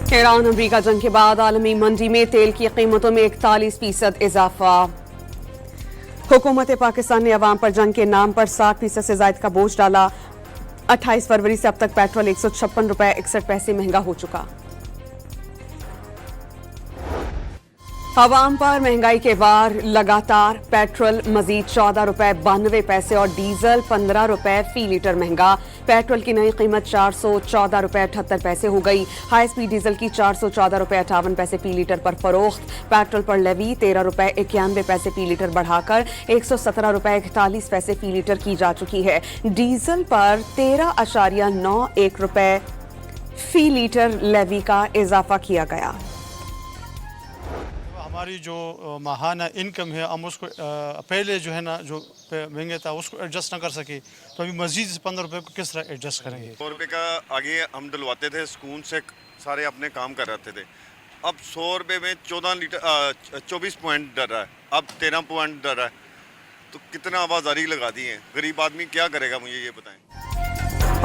Iran अमरीका जंग के बाद आलमी मंडी में तेल की कीमतों में 41% इजाफा। हुकूमत पाकिस्तान ने अवाम पर जंग के नाम पर 60% से ज्यादा का बोझ डाला। 28 फरवरी से अब तक पेट्रोल 156 रुपए 61 पैसे महंगा हो चुका। अवाम पर महंगाई के वार लगातार। पेट्रोल मजीद 14 रुपए 92 पैसे और डीजल 15 रुपए फी लीटर महंगा। पेट्रोल की नई कीमत 414 रुपए 78 पैसे हो गई। हाई स्पीड डीजल की 414 रुपए 58 पैसे फी लीटर पर फरोख्त। पेट्रोल पर लेवी 13 रुपए 91 पैसे फी लीटर बढ़ाकर 117 रुपए 41 पैसे फी लीटर की जा चुकी है। डीजल पर 13.91 रुपए फी लीटर लेवी का इजाफा किया गया। हमारी जो माहाना इनकम है हम उसको पहले जो है ना जो महंगे था उसको एडजस्ट ना कर सके, तो अभी मजीद 15 रुपये को किस तरह एडजस्ट करेंगे। 100 रुपये का आगे हम डलवाते थे, सुकून से सारे अपने काम कर रहे थे। अब 100 रुपये में 24 पॉइंट डर रहा है, अब 13 पॉइंट डर रहा है, तो कितना आवाज़ारी लगा दी है। गरीब आदमी क्या करेगा, मुझे ये बताएं।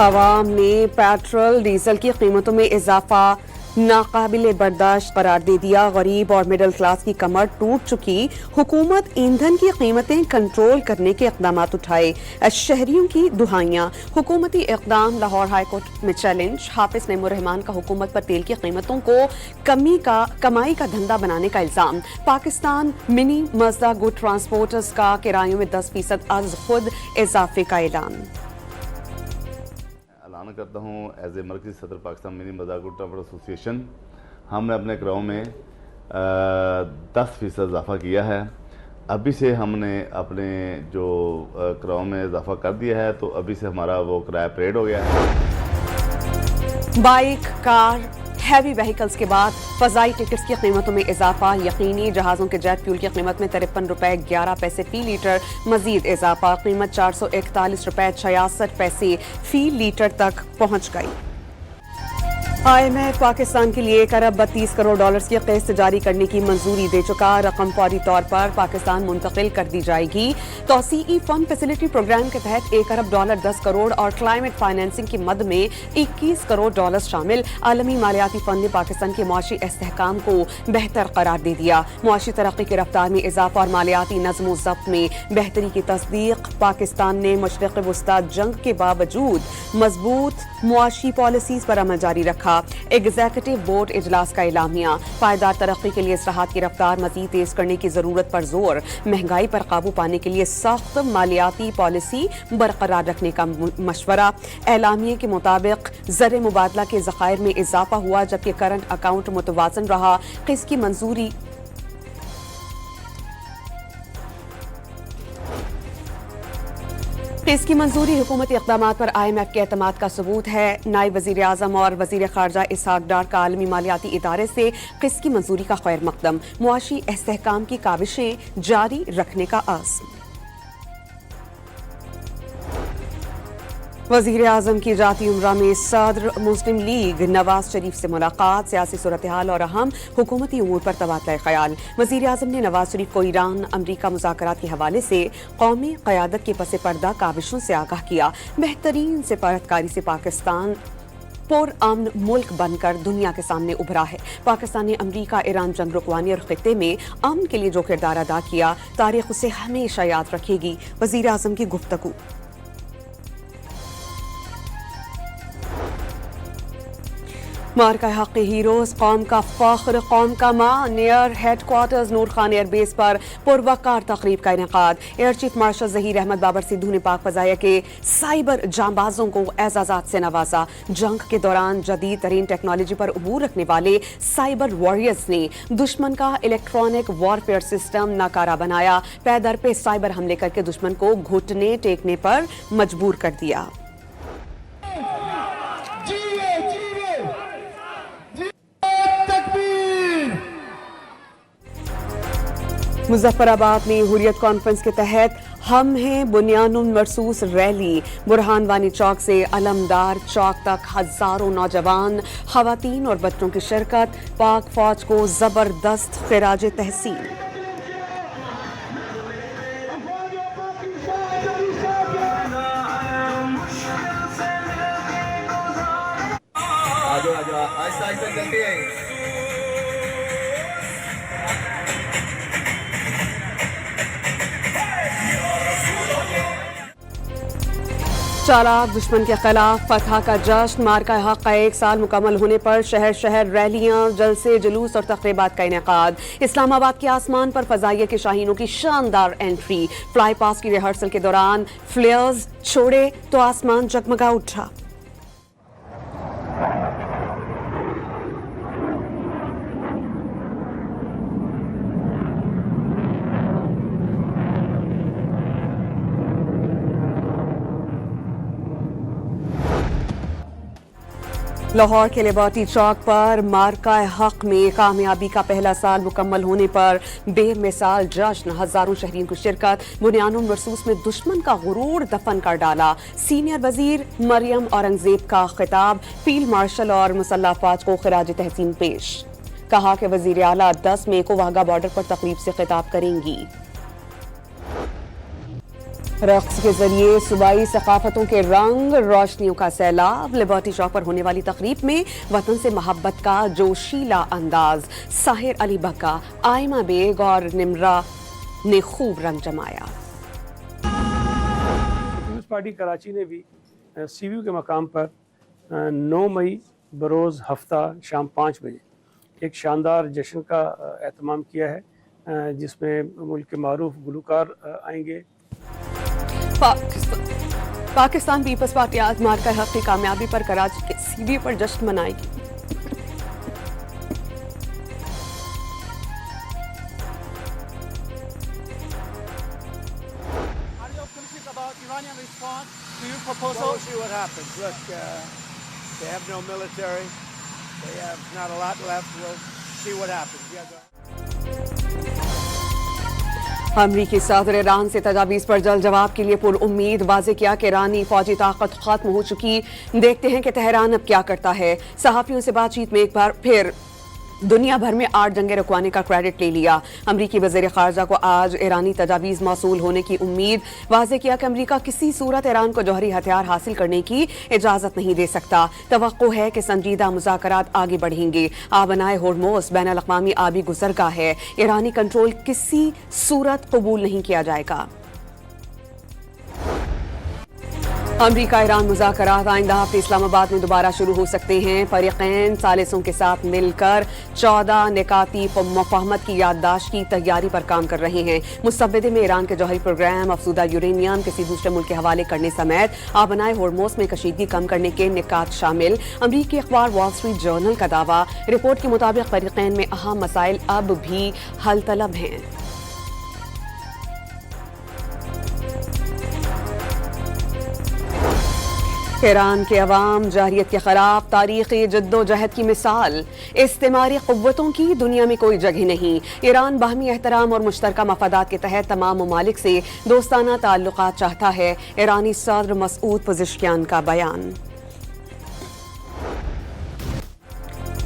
अवाम ने पेट्रोल डीजल की कीमतों में इजाफा नाकाबिले बर्दाश्त करार दे दिया। गरीब और मिडिल क्लास की कमर टूट चुकी। हुकूमत ईंधन की कीमतें कंट्रोल करने के इक़दाम उठाए। शहरियों की दुहाइयां। हुकूमती इक़दाम। लाहौर हाई कोर्ट में चैलेंज। हाफिज नईमुर रहमान का हुकूमत पर तेल की कीमतों को कमाई का धंधा बनाने का इल्जाम। पाकिस्तान मिनी मजदा गुड ट्रांसपोर्टर्स का किरायों में 10% अज खुद इजाफे का ऐलान। ऐलान करता हूँ एज ए मरकज़ी सदर Pakistan mini मजदा good transport association, हमने अपने किरायों में 10% इजाफा किया है। अभी से हमने अपने जो किरायों में इजाफा कर दिया है, तो अभी से हमारा वो किराया पेड हो गया है। बाइक, कार, हैवी व्हीकल्स के बाद फजाई टिकट्स की कीमतों में इजाफा। यकीनी जहाज़ों के जेट फ्यूल की कीमत में 53 रुपए 11 पैसे फी लीटर मजीद इजाफा। कीमत 441 रुपए 66 पैसे फी लीटर तक पहुंच गई। IMF पाकिस्तान के लिए 1 अरब 32 करोड़ डॉलर्स की किस्त जारी करने की मंजूरी दे चुका। रकम फौरी तौर पर पाकिस्तान मुंतकिल कर दी जाएगी। तौसीई फंड फैसिलिटी प्रोग्राम के तहत 1 अरब डॉलर 10 करोड़ और क्लाइमेट फाइनेंसिंग की मद में 21 करोड़ डॉलर शामिल। आलमी मालियाती फंड ने पाकिस्तान के मुआशी इस्तेहकाम को बेहतर करार दे दिया। मुआशी तरक्की की रफ्तार में इजाफा और मालियाती नज़्म ज़ब्त में बेहतरी की तस्दीक। पाकिस्तान ने मशरिक़ वस्ता जंग के बावजूद मजबूत मुआशी पॉलिसीज पर अमल जारी रखा। एग्जीक्यूटिव बोर्ड इजलास का एलामिया। पायदार तरक्की के लिए इस्लाहात की रफ्तार मजीद तेज करने की जरूरत पर जोर। महंगाई पर काबू पाने के लिए सख्त मालियाती पॉलिसी बरकरार रखने का मशवरा। एलामिया के मुताबिक ज़र मुबादला के ज़खायर में इजाफा हुआ, जबकि करंट अकाउंट मुतवाज़न रहा। किस्त की मंजूरी इसकी मंजूरी हुकूमती इक़दामात पर IMF के एतमाद का सबूत है। नायब वज़ीर आज़म और वज़ीर ख़ारजा इसहाक डार का आलमी मालियाती इदारे से किस्त की मंजूरी का खैर मकदम। मुआशी इस्तेहकाम की काविशें जारी रखने का आज़म। वज़ीर आज़म की जाती उम्रा में सदर मुस्लिम लीग नवाज शरीफ से मुलाकात। सियासी सूरत हाल और अहम हुकूमती उमूर पर तबादला ख्याल। वज़ीर आज़म ने नवाज शरीफ को ईरान अमरीका मुज़ाकरात के हवाले से कौमी क़यादत के पस पर्दा काविशों से आगाह किया। बेहतरीन सिफारतकारी से पाकिस्तान पुरअमन मुल्क बनकर दुनिया के सामने उभरा है। पाकिस्तान ने अमरीका ईरान जंग रुकवानी और खित्ते में अमन के लिए जो किरदार अदा किया, तारीख उसे हमेशा याद रखेगी। वज़ीर आज़म की गुफ्तगू। मार्का हक़ हीरोज़, कौम का फ़ख्र, कौम का मां। Near headquarters Noor Khan airbase पर पुरवकार तकरीब का इनेकाद। Air chief marshal Zaheer Ahmed Babar Sidhu ने पाक फ़ज़ाइया के साइबर जांबाजों को एज़ाज़ात से नवाजा। जंग के दौरान जदीद तरीन टेक्नोलॉजी पर अबूर रखने वाले साइबर वॉरियर्स ने दुश्मन का इलेक्ट्रॉनिक वॉरफेयर सिस्टम नाकारा बनाया। पैदर पे साइबर हमले करके दुश्मन को घुटने टेकने पर मजबूर कर दिया। मुजफ्फराबाद में हुर्रियत कॉन्फ्रेंस के तहत हम हैं बुनियानुल मरसूस रैली। बुरहान वानी चौक से अलमदार चौक तक हजारों नौजवान, खवातीन और बच्चों की शिरकत। पाक फौज को जबरदस्त खिराज तहसीन। आगे آہستہ آہستہ چلتے ہیں. چالاک دشمن کے خلاف فتح کا جشن. مارکہ حق کا 1 سال مکمل ہونے پر شہر شہر ریلیاں، جلسے، جلوس اور تقریبات کا انعقاد. اسلام آباد کے آسمان پر فضائیہ کے شاہینوں کی شاندار انٹری. فلائی پاس کی ریہرسل کے دوران فلیئرز چھوڑے تو آسمان جگمگا اٹھا. لاہور کے لیبارٹی چوک پر مارکہ حق میں کامیابی کا پہلا سال مکمل ہونے پر بے مثال جشن. ہزاروں شہریوں کی شرکت. بنیانوں مرصوص میں دشمن کا غرور دفن کر ڈالا. سینئر وزیر مریم اورنگزیب کا خطاب. فیلڈ مارشل اور مسلح افواج کو خراج تحسین پیش. کہا کہ وزیر اعلیٰ 10 مئی کو واہگہ بارڈر پر تقریب سے خطاب کریں گی. رقص کے ذریعے صوبائی ثقافتوں کے رنگ، روشنیوں کا سیلاب. لیبارٹی چوک پر ہونے والی تقریب میں وطن سے محبت کا جوشیلا انداز. ساحر علی بکا، آئمہ بیگ اور نمرا نے خوب رنگ جمایا. پیپلز پارٹی کراچی نے بھی سی ویو کے مقام پر 9 مئی بروز ہفتہ شام 5 بجے ایک شاندار جشن کا اہتمام کیا ہے، جس میں ملک کے معروف گلوکار آئیں گے. پاکستان پیپلز پارٹی آج مارکہ حق کی کامیابی پر کراچی کے سی وی پر جشن منائے گی. We'll see what happens. Look, they have no military. They have not a lot left. We'll see what happens. امریکی صدر ایران سے تجاویز پر جلد جواب کے لیے پر امید. واضح کیا کہ ایرانی فوجی طاقت ختم ہو چکی. دیکھتے ہیں کہ تہران اب کیا کرتا ہے. صحافیوں سے بات چیت میں ایک بار پھر دنیا بھر میں 8 جنگیں رکوانے کا کریڈٹ لے لیا. امریکی وزیر خارجہ کو آج ایرانی تجاویز موصول ہونے کی امید. واضح کیا کہ امریکہ کسی صورت ایران کو جوہری ہتھیار حاصل کرنے کی اجازت نہیں دے سکتا. توقع ہے کہ سنجیدہ مذاکرات آگے بڑھیں گے. آبنائے ہورموز بین الاقوامی آبی گزرگاہ ہے. ایرانی کنٹرول کسی صورت قبول نہیں کیا جائے گا. امریکہ ایران مذاکرات آئندہ ہفتے اسلام آباد میں دوبارہ شروع ہو سکتے ہیں. فریقین ثالثوں کے ساتھ مل کر 14 نکاتی مفاہمت کی یادداشت کی تیاری پر کام کر رہے ہیں. مسودے میں ایران کے جوہری پروگرام، افزودہ یورینیم کسی دوسرے ملک کے حوالے کرنے سمیت آبنائے ہورموز میں کشیدگی کم کرنے کے نکات شامل. امریکی اخبار وال اسٹریٹ جرنل کا دعویٰ. رپورٹ کے مطابق فریقین میں اہم مسائل اب بھی حل طلب ہیں. ایران کے عوام جارحیت کے خلاف تاریخی جدوجہد کی مثال. استعماری قوتوں کی دنیا میں کوئی جگہ نہیں. ایران باہمی احترام اور مشترکہ مفادات کے تحت تمام ممالک سے دوستانہ تعلقات چاہتا ہے. ایرانی صدر مسعود پزشکیان کا بیان.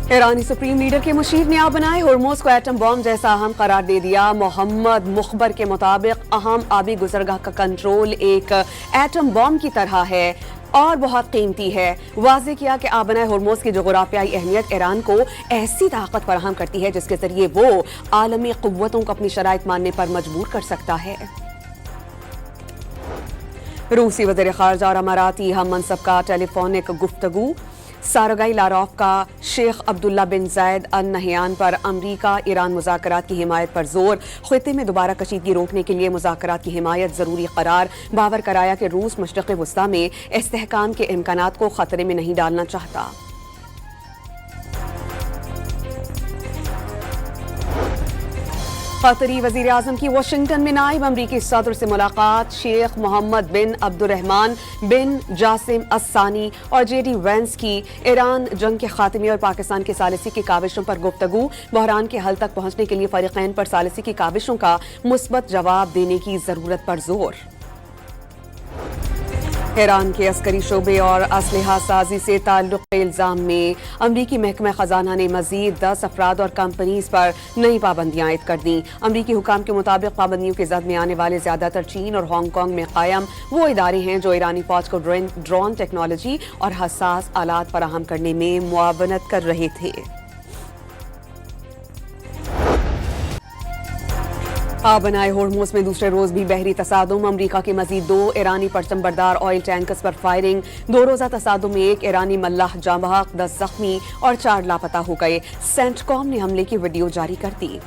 ایرانی سپریم لیڈر کے مشیر نے آبنائے ہورموز کو ایٹم بم جیسا اہم قرار دے دیا. محمد مخبر کے مطابق اہم آبی گزرگاہ کا کنٹرول ایک ایٹم بم کی طرح ہے اور بہت قیمتی ہے. واضح کیا کہ آبنائے ہورموز کی جغرافیائی اہمیت ایران کو ایسی طاقت فراہم کرتی ہے جس کے ذریعے وہ عالمی قوتوں کو اپنی شرائط ماننے پر مجبور کر سکتا ہے. روسی وزیر خارجہ اور اماراتی ہم منصب کا ٹیلی فونک گفتگو. سارگائی لاروف کا شیخ عبداللہ بن زید ال نہیان پر امریکہ ایران مذاکرات کی حمایت پر زور. خطے میں دوبارہ کشیدگی روکنے کے لیے مذاکرات کی حمایت ضروری قرار. باور کرایا کہ روس مشرق وسطی میں استحکام کے امکانات کو خطرے میں نہیں ڈالنا چاہتا. قطری وزیر اعظم کی واشنگٹن میں نائب امریکی صدر سے ملاقات. شیخ محمد بن عبد الرحمن بن جاسم الثانی اور جے ڈی وینس کی ایران جنگ کے خاتمے اور پاکستان کے ثالثی کی کاوشوں پر گفتگو. بحران کے حل تک پہنچنے کے لیے فریقین پر ثالثی کی کاوشوں کا مثبت جواب دینے کی ضرورت پر زور. ईरान के अस्करी शोबे और असलहा साजी से ताल्लुक के इल्ज़ाम में अमरीकी महकमा खजाना ने मजीद 10 अफराद और कंपनीज पर नई पाबंदियां आयद कर दी। अमरीकी हुकाम के मुताबिक पाबंदियों की जद में आने वाले ज्यादातर चीन और हांगकांग में कायम वो इदारे हैं जो ईरानी फौज को ड्रोन टेक्नोलॉजी और हसास आलात फराहम करने में मुआवनत कर रहे थे। बनाए होर्मुज़ में दूसरे रोज भी बहरी तसादुम। अमरीका के मजीद 2 ईरानी परचम बरदार ऑयल टैंकर्स पर फायरिंग। 2 रोजा तसादुम में 1 ईरानी मल्लाह जाँ बहक, 10 जख्मी और 4 लापता हो गए। सेंटकॉम ने हमले की वीडियो जारी कर दी।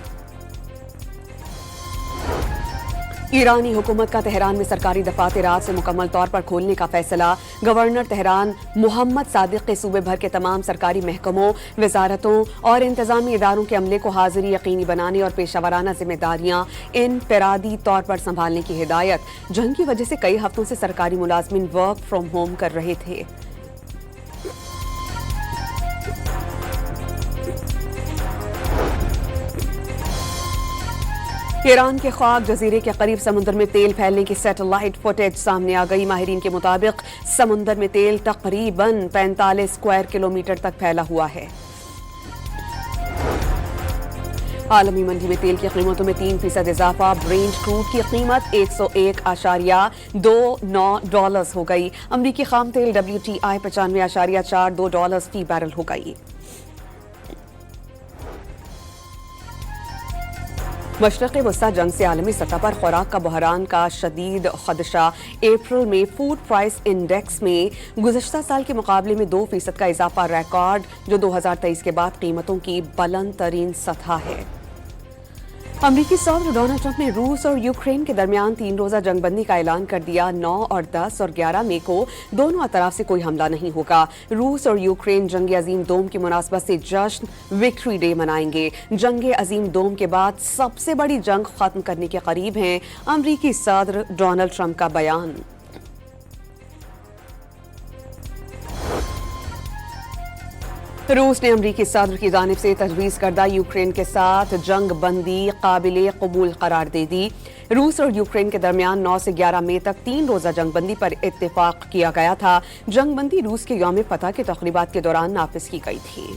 ईरानी हुकूमत का तेहरान में सरकारी दफातर रात से मुकम्मल तौर पर खोलने का फैसला। गवर्नर तेहरान मोहम्मद सादिक के सूबे भर के तमाम सरकारी महकमों, वजारतों और इंतजामी इदारों के अमले को हाजिरी यकीनी बनाने और पेशावराना जिम्मेदारियां इनफरादी तौर पर संभालने की हिदायत। जंग की वजह से कई हफ्तों से सरकारी मुलाजमिन वर्क फ्रॉम होम कर रहे थे। ईरान के ख्वाक जजीरे के करीब समुद्र में तेल फैलने की सैटेलाइट फुटेज सामने आ गई। माहिरीन के मुताबिक समुद्र में तेल तकरीबन 45 स्क्वायर किलोमीटर तक फैला हुआ है। आलमी मंडी में तेल की कीमतों में 3% इजाफा। ब्रेंट क्रूड की कीमत $101.29 हो गई। अमरीकी खाम तेल WTI $95.42 फी बैरल हो गई। मशरक़ वस्ता जंग से आलमी सतह पर खुराक का बहरान का शदीद खदशा। अप्रैल में फूड प्राइस इंडेक्स में गुज़श्ता साल के मुकाबले में 2% का इजाफा रिकॉर्ड, जो 2023 के बाद कीमतों की बुलंद तरीन सतह है। अमरीकी सदर डोनाल्ड ट्रंप ने रूस और यूक्रेन के दरमियान 3 रोजा जंगबंदी का ऐलान कर दिया। 9 और 10 और 11 मई को दोनों अतराफ से कोई हमला नहीं होगा। रूस और यूक्रेन जंग अजीम दोम की मुनासबत से जश्न विक्ट्री डे मनाएंगे। जंग अजीम दोम के बाद सबसे बड़ी जंग खत्म करने के करीब हैं। अमरीकी सदर डोनाल्ड ट्रंप का बयान। रूस ने अमरीकी सदर की जानिब से तजवीज़ करदा यूक्रेन के साथ जंग बंदी काबिल कबूल करार दे दी। रूस और यूक्रेन के दरमियान 9 से 11 मई तक 3 रोजा जंग बंदी पर इत्तेफाक किया गया था। जंग बंदी रूस के यौम फतह के तक़रीबात के दौरान नाफिज की गई थी।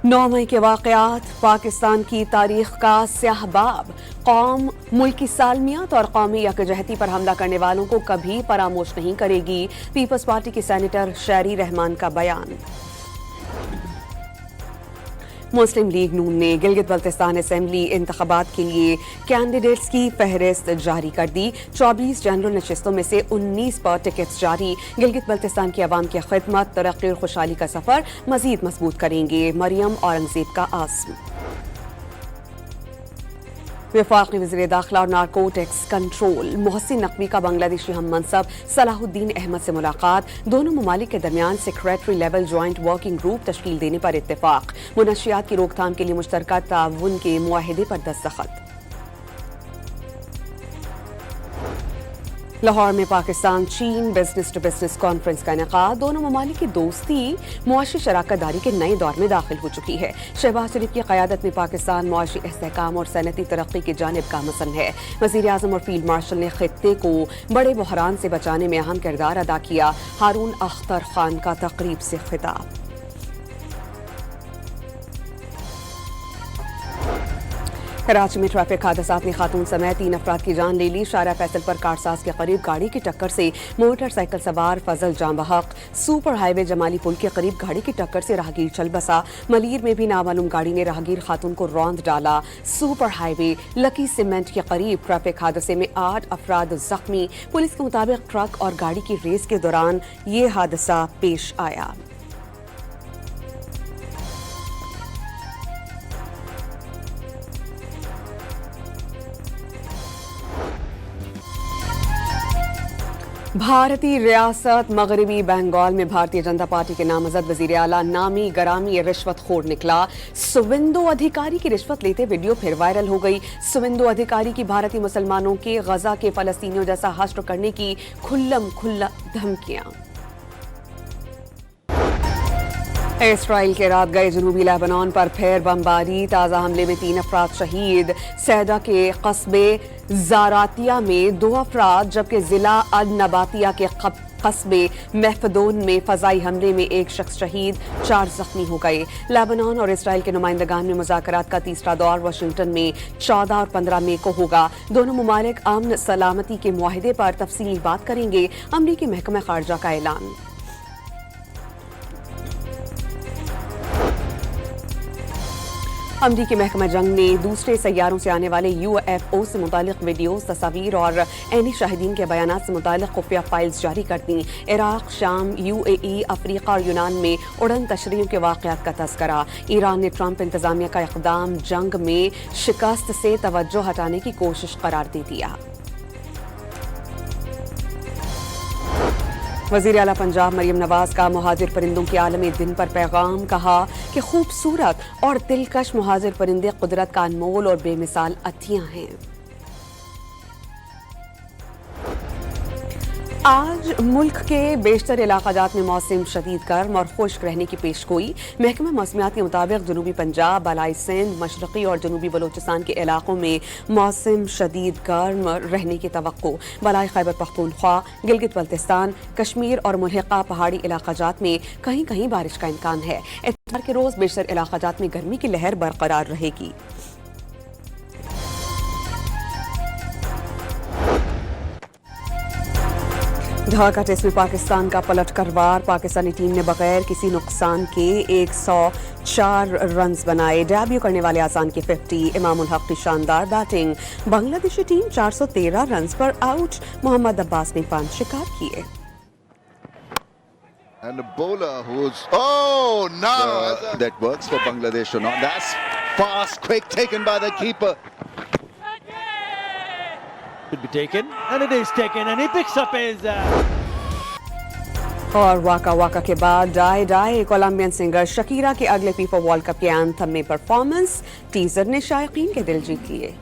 9 मई के वाक़यात पाकिस्तान की तारीख का स्याह बाब। कौम मुल्की सालमियत और कौमी यकजहती पर हमला करने वालों को कभी फरामोश नहीं करेगी। पीपल्स पार्टी की सेनेटर शहरी रहमान का बयान। मुस्लिम लीग नून ने गिलगित बल्तिस्तान असेंबली इंतखाबात के लिए कैंडिडेट्स की फहरिस्त जारी कर दी। 24 जनरल नशिस्तों में से 19 पर टिकट्स जारी। गिलगित बल्तिस्तान की आवाम की खिदमत, तरक्की और खुशहाली का सफर मजीद मजबूत करेंगे। मरियम औरंगजेब का आज़म। वफाकी वज़ीर दाखिला और नारकोटिक्स कंट्रोल मोहसिन नकवी का बांग्लादेशी हम मनसब सलाहुद्दीन अहमद से मुलाकात। दोनों ममालिक के दरमियान secretary level joint working group तश्कील देने पर इत्तेफाक। मुनशियात की रोकथाम के लिए मुश्तरका ताउन के मुआहिदे पर दस्तखत। लाहौर में पाकिस्तान चीन बिजनेस टू बिजनेस कॉन्फ्रेंस का इनेकाद। दोनों ममालिक की दोस्ती मुआशी शराकत दारी के नए दौर में दाखिल हो चुकी है। शहबाज शरीफ की क़यादत में पाकिस्तान मुआशी इस्तेहकाम और सनती तरक्की की जानिब गामसन है। वज़ीर आज़म और फील्ड मार्शल ने खित्ते को बड़े बहरान से बचाने में अहम किरदार अदा किया। हारून अख्तर खान का तकरीब से खिताब। कराची में ट्रैफिक हादसात ने खातून समेत 3 अफराद की जान ले ली। शारा फैसल पर कारसाज के करीब गाड़ी की टक्कर से मोटरसाइकिल सवार फजल जाँ बहक। सुपर हाईवे जमाली पुल के करीब गाड़ी की टक्कर से राहगीर चल बसा। मलीर में भी नामालूम गाड़ी ने राहगीर खातून को रौंद डाला। सुपर हाईवे लकी सीमेंट के करीब ट्रैफिक हादसे में 8 अफराद जख्मी। पुलिस के मुताबिक ट्रक और गाड़ी की रेस के दौरान ये हादसा पेश आया। भारतीय रियासत मगरबी बंगाल में भारतीय जनता पार्टी के नामजद वजीर आला नामी गरामी रिश्वत खोर निकला। सुवेंदु अधिकारी की रिश्वत लेते वीडियो फिर वायरल हो गई। सुवेंदु अधिकारी की भारतीय मुसलमानों के गजा के फलस्तीनियों जैसा हश्र करने की खुल्लम खुल्ला धमकियां। इसराइल के रात गए जनूबी लेबनान पर फिर बमबारी, ताज़ा हमले में 3 अफराद शहीद। सैदा के कस्बे ज़ारातिया में 2 अफराद, जबकि ज़िला अल नबातिया के कस्बे महफदोन में फ़ज़ाई हमले में 1 शख्स शहीद, 4 ज़ख्मी हो गए। लेबनान और इसराइल के नुमाइंदगान में मुज़ाकरात का तीसरा दौर वाशिंगटन में 14 और 15 मई को होगा। दोनों ममालिक अमन सलामती के मुआहदे पर तफसीली बात करेंगे, अमरीकी महकमा खारजा का ऐलान। अमरीकी महकमा जंग ने दूसरे सैयारों से आने वाले UFO से मुतालिक वीडियोस, तस्वीर और ऐनी शाहिदीन के बयानात से मुतालिक खुफिया फाइल्स जारी कर दी। इराक, शाम, UAE, अफ्रीका और यूनान में उड़न तशरीयों के वाक़यात का तज़किरा। ईरान ने ट्रंप इंतज़ामिया का इक़दाम जंग में शिकस्त से तवज्जो हटाने की कोशिश करार दे दिया। वज़ीर आला पंजाब मरियम नवाज का मुहाजिर परिंदों के आलमी दिन पर पैगाम, कहा कि खूबसूरत और दिलकश मुहाजिर परिंदे कुदरत का अनमोल और बेमिसाल अतियाँ हैं। आज मुल्क के बेशतर इलाक़ाजात में मौसम शदीद गर्म और खुश्क रहने की पेशगोई। महकमा मौसमियात के मुताबिक जनूबी पंजाब, बलाई सिंध, मशरक़ी और जनूबी बलोचिस्तान के इलाकों में मौसम शदीद गर्म रहने की तवक्को। बलाई खैबर पख्तूनख्वा, गिलगित बल्तिस्तान, कश्मीर और मुल्हिका पहाड़ी इलाक़ाजात में कहीं कहीं बारिश का इम्कान है। इत्वार के रोज़ बेशतर इलाक़ाजात में गर्मी की लहर बरकरार रहेगी। ढाका टेस्ट में पाकिस्तान का पलटकर वार, पाकिस्तानी टीम ने बगैर किसी नुकसान के 104 रन्स बनाए। डेब्यू करने वाले आसान की 50, इमामुल हक की शानदार बैटिंग। बांग्लादेशी टीम 413 रन्स पर आउट, मोहम्मद अब्बास ने 5 शिकार किए। And the bowler who's that works for Bangladesh or not. That's fast, quick, taken by the keeper. Could be taken, and it is taken, and he picks up his. और वाका Waka के बाद Dai Dai, Colombian singer Shakira के अगले FIFA world cup के anthem में performance, teaser ने शायकीन के दिल जीत लिए।